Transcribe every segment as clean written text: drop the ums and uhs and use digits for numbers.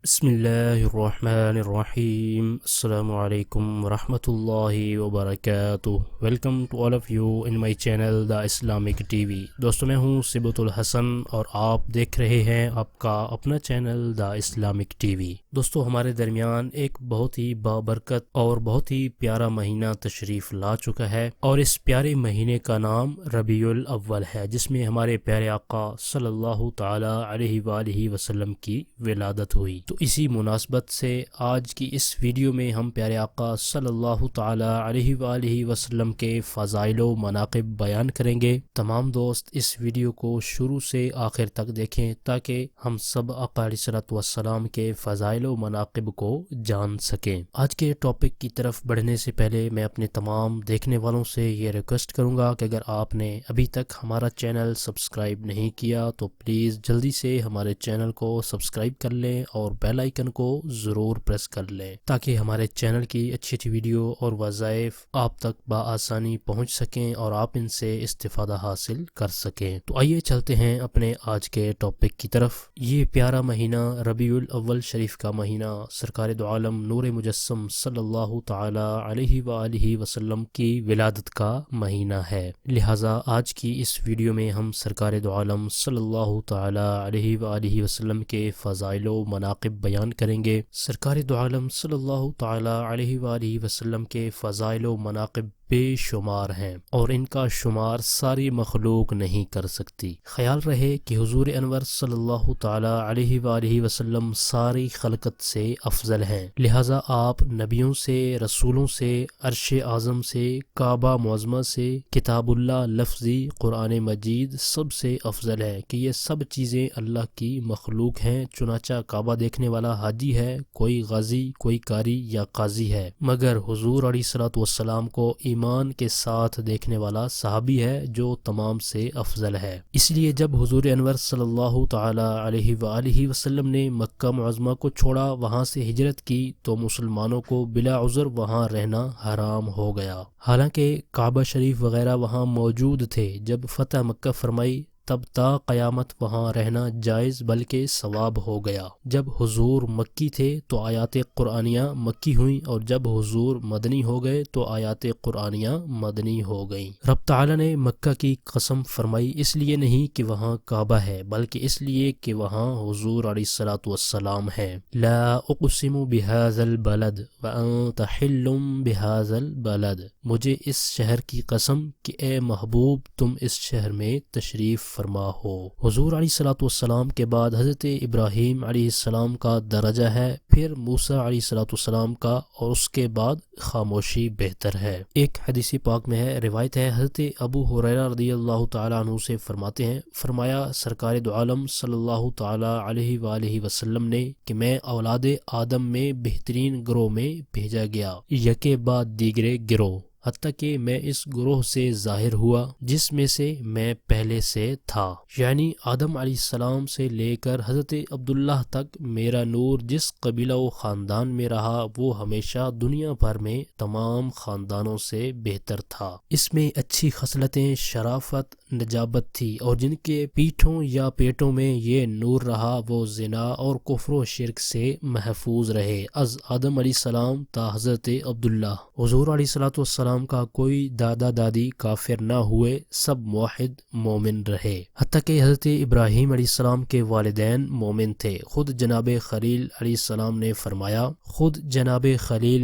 بسم اللہ الرحمن الرحیم السلام علیکم ورحمۃ اللہ وبرکاتہ۔ Welcome to all of you in my channel دا اسلامک ٹی وی۔ دوستو میں ہوں صبۃ الحسن اور آپ دیکھ رہے ہیں آپ کا اپنا چینل دا اسلامک ٹی وی۔ دوستو ہمارے درمیان ایک بہت ہی بابرکت اور بہت ہی پیارا مہینہ تشریف لا چکا ہے، اور اس پیارے مہینے کا نام ربیع الاول ہے، جس میں ہمارے پیارے آقا صلی اللہ تعالی علیہ وآلہ وسلم کی ولادت ہوئی۔ تو اسی مناسبت سے آج کی اس ویڈیو میں ہم پیارے آقا صلی اللہ تعالی علیہ وآلہ وسلم کے فضائل و مناقب بیان کریں گے۔ تمام دوست اس ویڈیو کو شروع سے آخر تک دیکھیں تاکہ ہم سب آقا علیہ الصلوۃ والسلام کے فضائل و مناقب کو جان سکیں۔ آج کے ٹاپک کی طرف بڑھنے سے پہلے میں اپنے تمام دیکھنے والوں سے یہ ریکویسٹ کروں گا کہ اگر آپ نے ابھی تک ہمارا چینل سبسکرائب نہیں کیا تو پلیز جلدی سے ہمارے چینل کو سبسکرائب کر لیں اور بیل آئیکن کو ضرور پریس کر لیں تاکہ ہمارے چینل کی اچھی اچھی ویڈیو اور وظائف آپ تک بآسانی پہنچ سکیں اور آپ ان سے استفادہ حاصل کر سکیں۔ تو آئیے چلتے ہیں اپنے آج کے ٹاپک کی طرف۔ یہ پیارا مہینہ ربیع الاول شریف کا مہینہ سرکار دو عالم نور مجسم صلی اللہ تعالی علیہ وآلہ وسلم کی ولادت کا مہینہ ہے، لہٰذا آج کی اس ویڈیو میں ہم سرکار دو عالم صلی اللہ تعالی علیہ وآلہ وسلم کے فضائل و مناقب بیان کریں گے۔ سرکار دو عالم صلی اللہ تعالی علیہ وآلہ وسلم کے فضائل و مناقب بے شمار ہیں اور ان کا شمار ساری مخلوق نہیں کر سکتی۔ خیال رہے کہ حضور انور صلی اللہ تعالی علیہ وآلہ وسلم ساری خلقت سے افضل ہیں، لہٰذا آپ نبیوں سے، رسولوں سے، عرش اعظم سے، کعبہ معظمہ سے، کتاب اللہ لفظی قرآن مجید سب سے افضل ہے کہ یہ سب چیزیں اللہ کی مخلوق ہیں۔ چنانچہ کعبہ دیکھنے والا حاجی ہے، کوئی غازی، کوئی قاری یا قاضی ہے، مگر حضور علیہ الصلوۃ والسلام کو ایمان کے ساتھ دیکھنے والا صحابی ہے جو تمام سے افضل ہے۔ اس لیے جب حضور انور صلی اللہ تعالی علیہ وآلہ وسلم نے مکہ معظمہ کو چھوڑا، وہاں سے ہجرت کی، تو مسلمانوں کو بلا عذر وہاں رہنا حرام ہو گیا۔ حالانکہ کعبہ شریف وغیرہ وہاں موجود تھے، جب فتح مکہ فرمائی تب تا قیامت وہاں رہنا جائز بلکہ ثواب ہو گیا۔ جب حضور مکی تھے تو آیات قرآنیہ مکی ہوئیں، اور جب حضور مدنی ہو گئے تو آیات قرآنیہ مدنی ہو گئیں۔ رب تعالی نے مکہ کی قسم فرمائی اس لیے نہیں کہ وہاں کعبہ ہے، بلکہ اس لیے کہ وہاں حضور علیہ الصلوۃ والسلام ہے۔ لا اقسم بہذا البلد وانت حل بہذا البلد، مجھے اس شہر کی قسم کہ اے محبوب تم اس شہر میں تشریف فرما ہو۔ حضور علیہ الصلوۃ والسلام کے بعد حضرت ابراہیم علیہ السلام کا درجہ ہے، پھر موسیٰ علیہ الصلوۃ والسلام کا، اور اس کے بعد خاموشی بہتر ہے۔ ایک حدیث پاک میں ہے، روایت ہے، حضرت ابو ہریرہ رضی اللہ تعالیٰ عنہ سے فرماتے ہیں، فرمایا سرکار دو عالم صلی اللہ تعالی علیہ وآلہ وسلم نے کہ میں اولاد آدم میں بہترین گروہ میں بھیجا گیا، یکے بعد دیگرے گروہ، حتیٰ کہ میں اس گروہ سے ظاہر ہوا جس میں سے میں پہلے سے تھا، یعنی آدم علیہ السلام سے لے کر حضرت عبداللہ تک میرا نور جس قبیلہ و خاندان میں رہا وہ ہمیشہ دنیا بھر میں تمام خاندانوں سے بہتر تھا۔ اس میں اچھی خصلتیں، شرافت، نجابت تھی، اور جن کے پیٹھوں یا پیٹوں میں یہ نور رہا وہ زنا اور کفر و شرک سے محفوظ رہے، از آدم علیہ السلام تا حضرت عبداللہ۔ حضور علیہ الصلوۃ والسلام کا کوئی دادا دادی کافر نہ ہوئے، سب موحد مومن رہے، حتیٰ کہ حضرت ابراہیم علیہ السلام کے والدین مومن تھے۔ خود جناب خلیل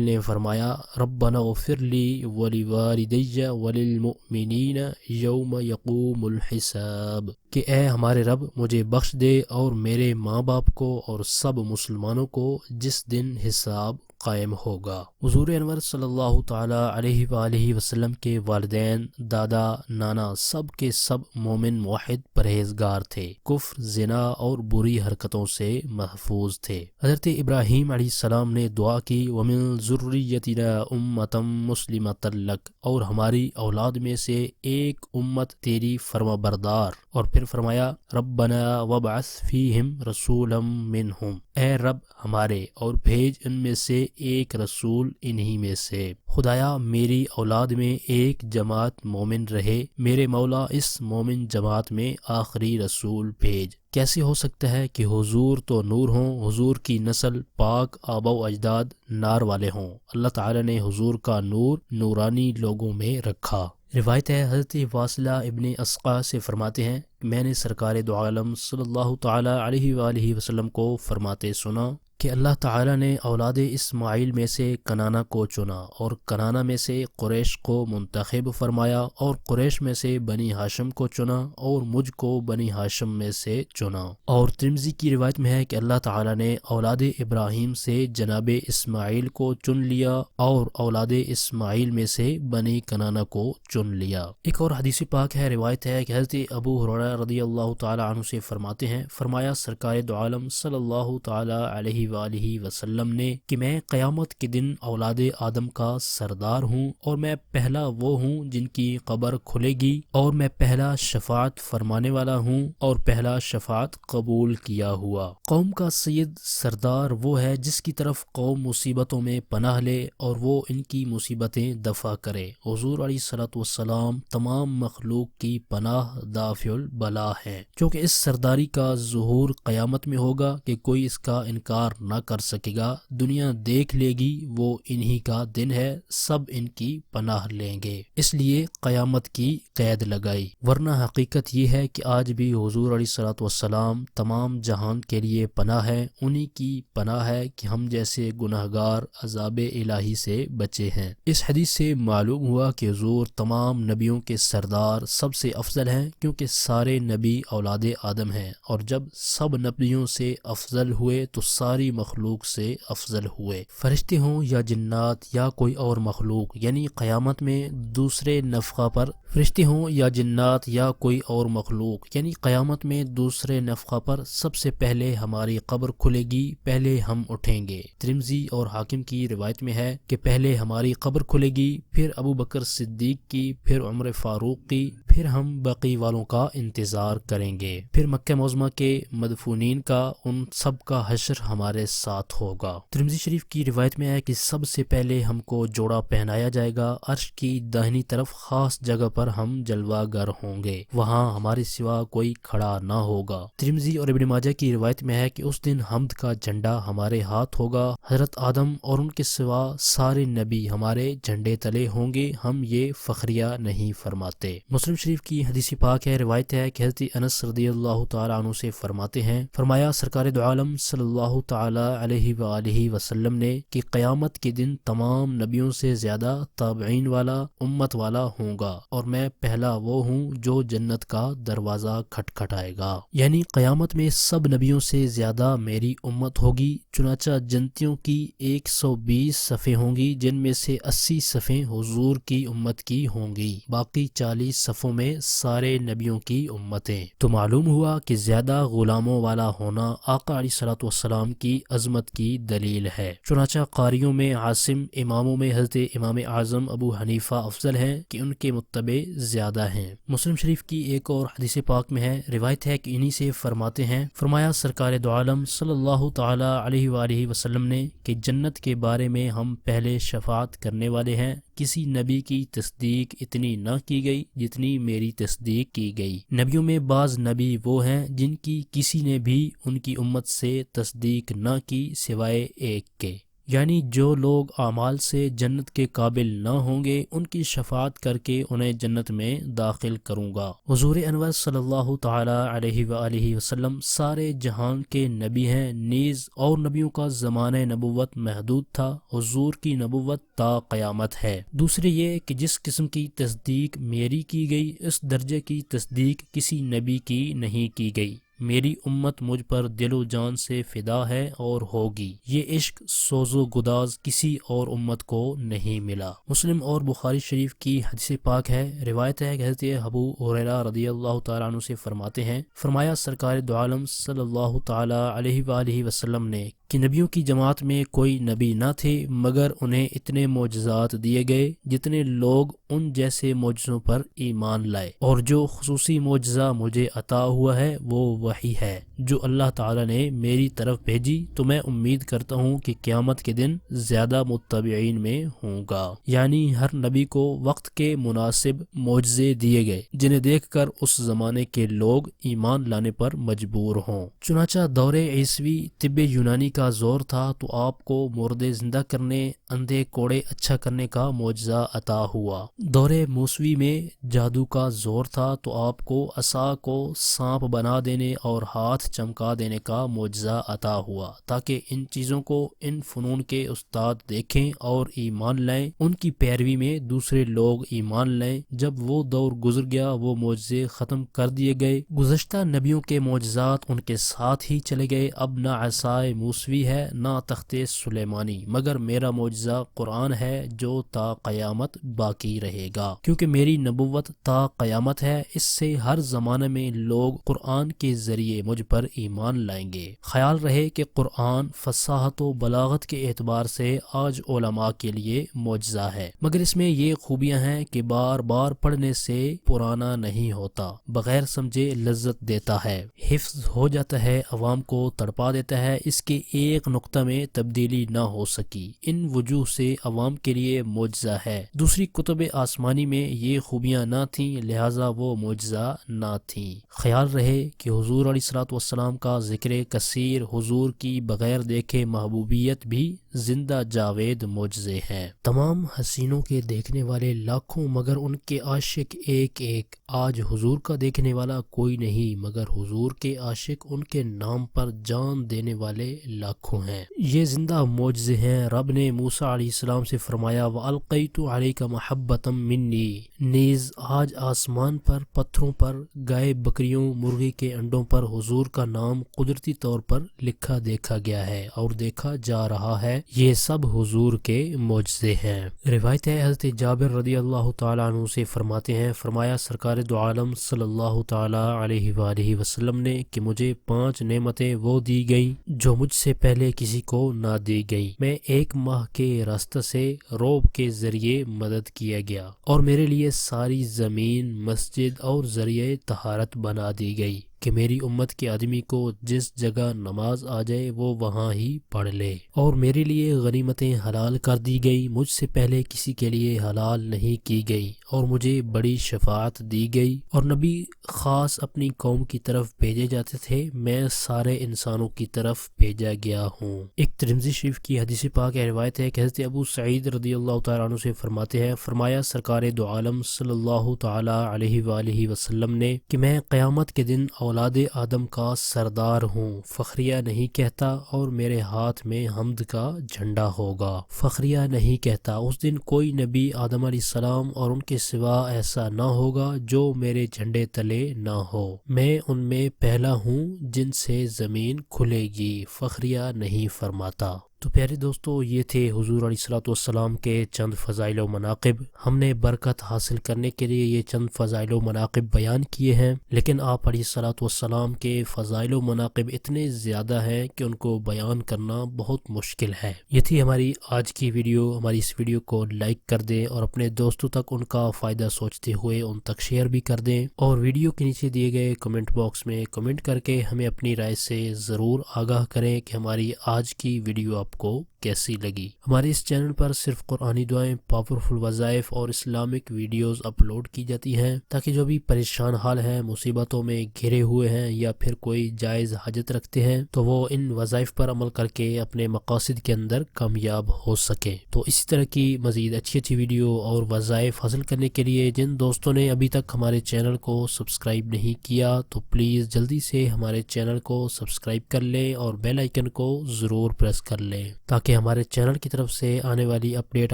نے فرمایا ربنا اغفر لی ولوالدی وللمؤمنین یوم یقوم الحساب، کہ اے ہمارے رب مجھے بخش دے اور میرے ماں باپ کو اور سب مسلمانوں کو جس دن حساب قائم ہوگا۔ حضور انور صلی اللہ تعالی علیہ وآلہ وسلم کے والدین، دادا، نانا سب کے سب مومن موحد پرہیزگار تھے، کفر، زنا اور بری حرکتوں سے محفوظ تھے۔ حضرت ابراہیم علیہ السلام نے دعا کی وَمِن ذُرِّيَّتِنَا أُمَّةً مُسْلِمَةً لَكَ، اور ہماری اولاد میں سے ایک امت تیری فرما بردار، اور پھر فرمایا ربنا وابعث فیہم رسولا منہم، اے رب ہمارے اور بھیج ان میں سے ایک رسول انہی میں سے۔ خدایا میری اولاد میں ایک جماعت مومن رہے، میرے مولا اس مومن جماعت میں آخری رسول بھیج۔ کیسے ہو سکتا ہے کہ حضور تو نور ہوں، حضور کی نسل پاک آبا و اجداد نار والے ہوں؟ اللہ تعالی نے حضور کا نور نورانی لوگوں میں رکھا۔ روایت ہے حضرت واصلہ ابن اسقع سے فرماتے ہیں کہ میں نے سرکار دو عالم صلی اللہ تعالی علیہ وآلہ وسلم کو فرماتے سنا کہ اللہ تعالی نے اولاد اسماعیل میں سے کنانہ کو چنا اور کنانہ میں سے قریش کو منتخب فرمایا اور قریش میں سے بنی ہاشم کو چنا اور مجھ کو بنی ہاشم میں سے چنا۔ اور ترمذی کی روایت میں ہے کہ اللہ تعالی نے اولاد ابراہیم سے جناب اسماعیل کو چن لیا اور اولاد اسماعیل میں سے بنی کنانہ کو چن لیا۔ ایک اور حدیث پاک ہے، روایت ہے کہ حضرت ابو ہریرہ رضی اللہ تعالی عنہ سے فرماتے ہیں، فرمایا سرکار دو عالم صلی اللہ تعالی علیہ وآلہ وسلم نے کہ میں قیامت کے دن اولاد آدم کا سردار ہوں اور میں پہلا وہ ہوں جن کی قبر کھلے گی اور میں پہلا شفاعت فرمانے والا ہوں اور پہلا شفاعت قبول کیا ہوا۔ قوم کا سید سردار وہ ہے جس کی طرف قوم مصیبتوں میں پناہ لے اور وہ ان کی مصیبتیں دفع کرے۔ حضور علیہ الصلوۃ والسلام تمام مخلوق کی پناہ دافع البلا ہے، کیونکہ اس سرداری کا ظہور قیامت میں ہوگا کہ کوئی اس کا انکار نہ کر سکے گا۔ دنیا دیکھ لے گی وہ انہی کا دن ہے، سب ان کی پناہ لیں گے، اس لیے قیامت کی قید لگائی۔ ورنہ حقیقت یہ ہے کہ آج بھی حضور علیہ الصلوۃ والسلام تمام جہان کے لیے پناہ ہے، انہی کی پناہ ہے کہ ہم جیسے گناہگار عذاب الہی سے بچے ہیں۔ اس حدیث سے معلوم ہوا کہ حضور تمام نبیوں کے سردار سب سے افضل ہیں، کیونکہ سارے نبی اولاد آدم ہیں، اور جب سب نبیوں سے افضل ہوئے تو ساری مخلوق سے افضل ہوئے، فرشتے ہوں یا جنات یا کوئی اور مخلوق، یعنی قیامت میں دوسرے نفخہ پر فرشتے ہوں یا جنات یا کوئی اور مخلوق، یعنی قیامت میں دوسرے نفخہ پر سب سے پہلے ہماری قبر کھلے گی، پہلے ہم اٹھیں گے۔ ترمذی اور حاکم کی روایت میں ہے کہ پہلے ہماری قبر کھلے گی، پھر ابو بکر صدیق کی، پھر عمر فاروق کی، پھر ہم بقی والوں کا انتظار کریں گے، پھر مکہ معظمہ کے مدفونین کا، ان سب کا حشر ہمارے ساتھ ہوگا۔ ترمذی شریف کی روایت میں ہے کہ سب سے پہلے ہم کو جوڑا پہنایا جائے گا، عرش کی داہنی طرف خاص جگہ پر ہم جلوہ گر ہوں گے، وہاں ہمارے سوا کوئی کھڑا نہ ہوگا۔ ترمذی اور ابن ماجہ کی روایت میں ہے کہ اس دن حمد کا جھنڈا ہمارے ہاتھ ہوگا، حضرت آدم اور ان کے سوا سارے نبی ہمارے جھنڈے تلے ہوں گے، ہم یہ فخریہ نہیں فرماتے۔ مسلم شریف کی حدیث پاک ہے، روایت ہے کہ حضرت انس رضی اللہ تعالی عنہ سے فرماتے ہیں، فرمایا سرکار دو عالم صلی اللہ تعالی علیہ وآلہ وسلم نے کہ قیامت کے دن تمام نبیوں سے زیادہ تابعین والا امت والا ہوں گا، اور میں پہلا وہ ہوں جو جنت کا دروازہ کھٹکھٹائے گا، یعنی قیامت میں سب نبیوں سے زیادہ میری امت ہوگی۔ چنانچہ جنتیوں کی 120 صفیں ہوں گی، جن میں سے 80 صفیں حضور کی امت کی ہوں گی، باقی 40 صفوں میں سارے نبیوں کی امتیں۔ تو معلوم ہوا کہ زیادہ غلاموں والا ہونا آقا علیہ الصلوۃ والسلام کی عظمت کی دلیل ہے۔ چنانچہ قاریوں میں عاصم، اماموں میں حضرت امام اعظم ابو حنیفہ افضل ہیں کہ ان کے متبع زیادہ ہیں۔ مسلم شریف کی ایک اور حدیث پاک میں ہے، روایت ہے کہ انہی سے فرماتے ہیں، فرمایا سرکار دو عالم صلی اللہ تعالی علیہ وآلہ وسلم نے کہ جنت کے بارے میں ہم پہلے شفاعت کرنے والے ہیں، کسی نبی کی تصدیق اتنی نہ کی گئی جتنی میری تصدیق کی گئی۔ نبیوں میں بعض نبی وہ ہیں جن کی کسی نے بھی ان کی امت سے تصدیق نہ کی سوائے ایک کے، یعنی جو لوگ اعمال سے جنت کے قابل نہ ہوں گے ان کی شفاعت کر کے انہیں جنت میں داخل کروں گا۔ حضور انور صلی اللہ تعالی علیہ وآلہ وسلم سارے جہان کے نبی ہیں، نیز اور نبیوں کا زمانہ نبوت محدود تھا، حضور کی نبوت تا قیامت ہے۔ دوسرے یہ کہ جس قسم کی تصدیق میری کی گئی اس درجے کی تصدیق کسی نبی کی نہیں کی گئی۔ میری امت مجھ پر دل و جان سے فدا ہے اور ہوگی، یہ عشق سوز و گداز کسی اور امت کو نہیں ملا۔ مسلم اور بخاری شریف کی حدیث پاک ہے، روایت ہے کہ حضرت ابو ہریرہ رضی اللہ تعالیٰ عنہ سے فرماتے ہیں، فرمایا سرکار دو عالم صلی اللہ تعالی علیہ وآلہ وسلم نے کہ نبیوں کی جماعت میں کوئی نبی نہ تھے مگر انہیں اتنے معجزات دیے گئے جتنے لوگ ان جیسے معجزوں پر ایمان لائے، اور جو خصوصی معجزہ مجھے عطا ہوا ہے وہ وحی ہے جو اللہ تعالیٰ نے میری طرف بھیجی، تو میں امید کرتا ہوں کہ قیامت کے دن زیادہ متبعین میں ہوں گا۔ یعنی ہر نبی کو وقت کے مناسب معجزے دیے گئے جنہیں دیکھ کر اس زمانے کے لوگ ایمان لانے پر مجبور ہوں۔ چنانچہ دور عیسوی طب یونانی کا زور تھا تو آپ کو مردے زندہ کرنے، اندھے کوڑے اچھا کرنے کا معجزہ عطا ہوا۔ دور موسوی میں جادو کا زور تھا تو آپ کو عصا کو سانپ بنا دینے اور ہاتھ چمکا دینے کا معجزہ عطا ہوا، تاکہ ان چیزوں کو ان فنون کے استاد دیکھیں اور ایمان لائیں، ان کی پیروی میں دوسرے لوگ ایمان لائیں۔ جب وہ دور گزر گیا وہ معجزے ختم کر دیے گئے، گزشتہ نبیوں کے معجزات ان کے ساتھ ہی چلے گئے۔ اب نہ عصائے موسوی ہے نہ تخت سلیمانی، مگر میرا معجزہ قرآن ہے جو تا قیامت باقی رہے گا، کیونکہ میری نبوت تا قیامت ہے۔ اس سے ہر زمانے میں لوگ قرآن کے ذریعے مجھ پر ایمان لائیں گے۔ خیال رہے کہ قرآن فصاحت و بلاغت کے اعتبار سے آج علماء کے لیے معجزہ ہے، مگر اس میں یہ خوبیاں ہیں کہ بار بار پڑھنے سے پرانا نہیں ہوتا، بغیر سمجھے لذت دیتا ہے، حفظ ہو جاتا ہے، عوام کو تڑپا دیتا ہے، اس کے ایک نقطہ میں تبدیلی نہ ہو سکی، ان وجوہ سے عوام کے لیے معجزہ ہے۔ دوسری کتب آسمانی میں یہ خوبیاں نہ تھیں، لہٰذا وہ معجزہ نہ تھیں۔ خیال رہے کہ حضور علیہ الصلوۃ والسلام کا ذکر کثیر، حضور کی بغیر دیکھے محبوبیت بھی زندہ جاوید معجزے ہیں۔ تمام حسینوں کے دیکھنے والے لاکھوں مگر ان کے عاشق ایک ایک، آج حضور کا دیکھنے والا کوئی نہیں مگر حضور کے عاشق ان کے نام پر جان دینے والے لاکھوں ہیں۔ یہ زندہ معجزے ہیں۔ رب نے موسیٰ علیہ السلام سے فرمایا وَأَلْقَيْتُ عَلَيْكَ مَحَبَّةً مِّنِّي، نیز آج آسمان پر، پتھروں پر، گائے بکریوں، مرغی کے انڈوں پر حضور کا نام قدرتی طور پر لکھا دیکھا گیا ہے اور دیکھا جا رہا ہے، یہ سب حضور کے معجزے ہیں۔ روایت ہے حضرت جابر رضی اللہ تعالیٰ عنہ سے فرماتے ہیں، فرمایا سرکار دو عالم صلی اللہ تعالیٰ علیہ وآلہ وسلم نے کہ مجھے 5 نعمتیں وہ دی گئیں جو مجھ سے پہلے کسی کو نہ دی گئیں۔ میں 1 ماہ کے راستہ سے روب کے ذریعے مدد کیا گیا اور میرے لیے ساری زمین مسجد اور ذریعہ طہارت بنا دی گئی کہ میری امت کے آدمی کو جس جگہ نماز آ جائے وہ وہاں ہی پڑھ لے، اور میرے لیے غنیمتیں حلال کر دی گئی، مجھ سے پہلے کسی کے لیے حلال نہیں کی گئی، اور مجھے بڑی شفاعت دی گئی، اور نبی خاص اپنی قوم کی طرف بھیجے جاتے تھے، میں سارے انسانوں کی طرف بھیجا گیا ہوں۔ ایک ترمذی شریف کی حدیث پاک روایت ہے کہ حضرت ابو سعید رضی اللہ تعالیٰ عنہ سے فرماتے ہیں، فرمایا سرکار دو عالم صلی اللہ تعالیٰ علیہ وآلہ وسلم نے کہ میں قیامت کے دن اولاد آدم کا سردار ہوں، فخریہ نہیں کہتا، اور میرے ہاتھ میں حمد کا جھنڈا ہوگا، فخریہ نہیں کہتا۔ اس دن کوئی نبی آدم علیہ السلام اور ان کے سوا ایسا نہ ہوگا جو میرے جھنڈے تلے نہ ہو، میں ان میں پہلا ہوں جن سے زمین کھلے گی، فخریہ نہیں فرماتا۔ تو پیارے دوستو، یہ تھے حضور علیہ الصلوۃ والسلام کے چند فضائل و مناقب۔ ہم نے برکت حاصل کرنے کے لیے یہ چند فضائل و مناقب بیان کیے ہیں، لیکن آپ علیہ الصلوۃ والسلام کے فضائل و مناقب اتنے زیادہ ہیں کہ ان کو بیان کرنا بہت مشکل ہے۔ یہ تھی ہماری آج کی ویڈیو۔ ہماری اس ویڈیو کو لائک کر دیں اور اپنے دوستوں تک ان کا فائدہ سوچتے ہوئے ان تک شیئر بھی کر دیں، اور ویڈیو کے نیچے دیے گئے کمنٹ باکس میں کمنٹ کر کے ہمیں اپنی رائے سے ضرور آگاہ کریں کہ ہماری آج کی ویڈیو آپ کو کیسی لگی۔ ہمارے اس چینل پر صرف قرآنی دعائیں، پاورفل وظائف اور اسلامک ویڈیوز اپلوڈ کی جاتی ہیں، تاکہ جو بھی پریشان حال ہیں، مصیبتوں میں گھرے ہوئے ہیں یا پھر کوئی جائز حاجت رکھتے ہیں تو وہ ان وظائف پر عمل کر کے اپنے مقاصد کے اندر کامیاب ہو سکیں۔ تو اسی طرح کی مزید اچھی ویڈیو اور وظائف حاصل کرنے کے لیے جن دوستوں نے ابھی تک ہمارے چینل کو سبسکرائب نہیں کیا تو پلیز جلدی سے ہمارے چینل کو سبسکرائب کر لیں اور بیل آئیکن کو ضرور پریس کر لیں، تاکہ تاکہ ہمارے چینل کی طرف سے آنے والی اپڈیٹ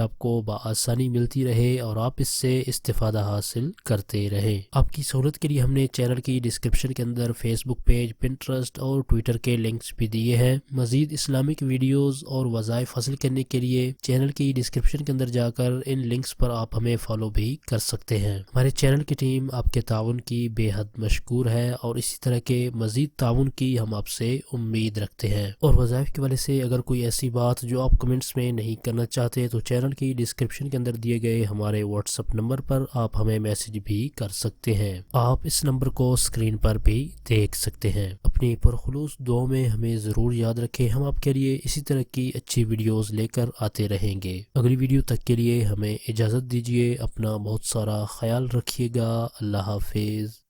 آپ کو بآسانی ملتی رہے اور آپ اس سے استفادہ حاصل کرتے رہیں۔ آپ کی سہولت کے لیے ہم نے چینل کی ڈسکرپشن کے اندر فیس بک پیج، پنٹرسٹ اور ٹویٹر کے لنکس بھی دیے ہیں۔ مزید اسلامک ویڈیوز اور وظائف حاصل کرنے کے لیے چینل کی ڈسکرپشن کے اندر جا کر ان لنکس پر آپ ہمیں فالو بھی کر سکتے ہیں۔ ہمارے چینل کی ٹیم آپ کے تعاون کی بے حد مشکور ہے اور اسی طرح کے مزید تعاون کی ہم آپ سے امید رکھتے ہیں۔ اور وظائف کے والے سے اگر کوئی ایسی بات جو آپ کمنٹس میں نہیں کرنا چاہتے تو چینل کی ڈسکرپشن کے اندر دیے گئے ہمارے واٹس ایپ نمبر پر آپ ہمیں میسج بھی کر سکتے ہیں۔ آپ اس نمبر کو اسکرین پر بھی دیکھ سکتے ہیں۔ اپنی پرخلوص دعاؤں میں ہمیں ضرور یاد رکھیں، ہم آپ کے لیے اسی طرح کی اچھی ویڈیوز لے کر آتے رہیں گے۔ اگلی ویڈیو تک کے لیے ہمیں اجازت دیجیے، اپنا بہت سارا خیال رکھیے گا۔ اللہ حافظ۔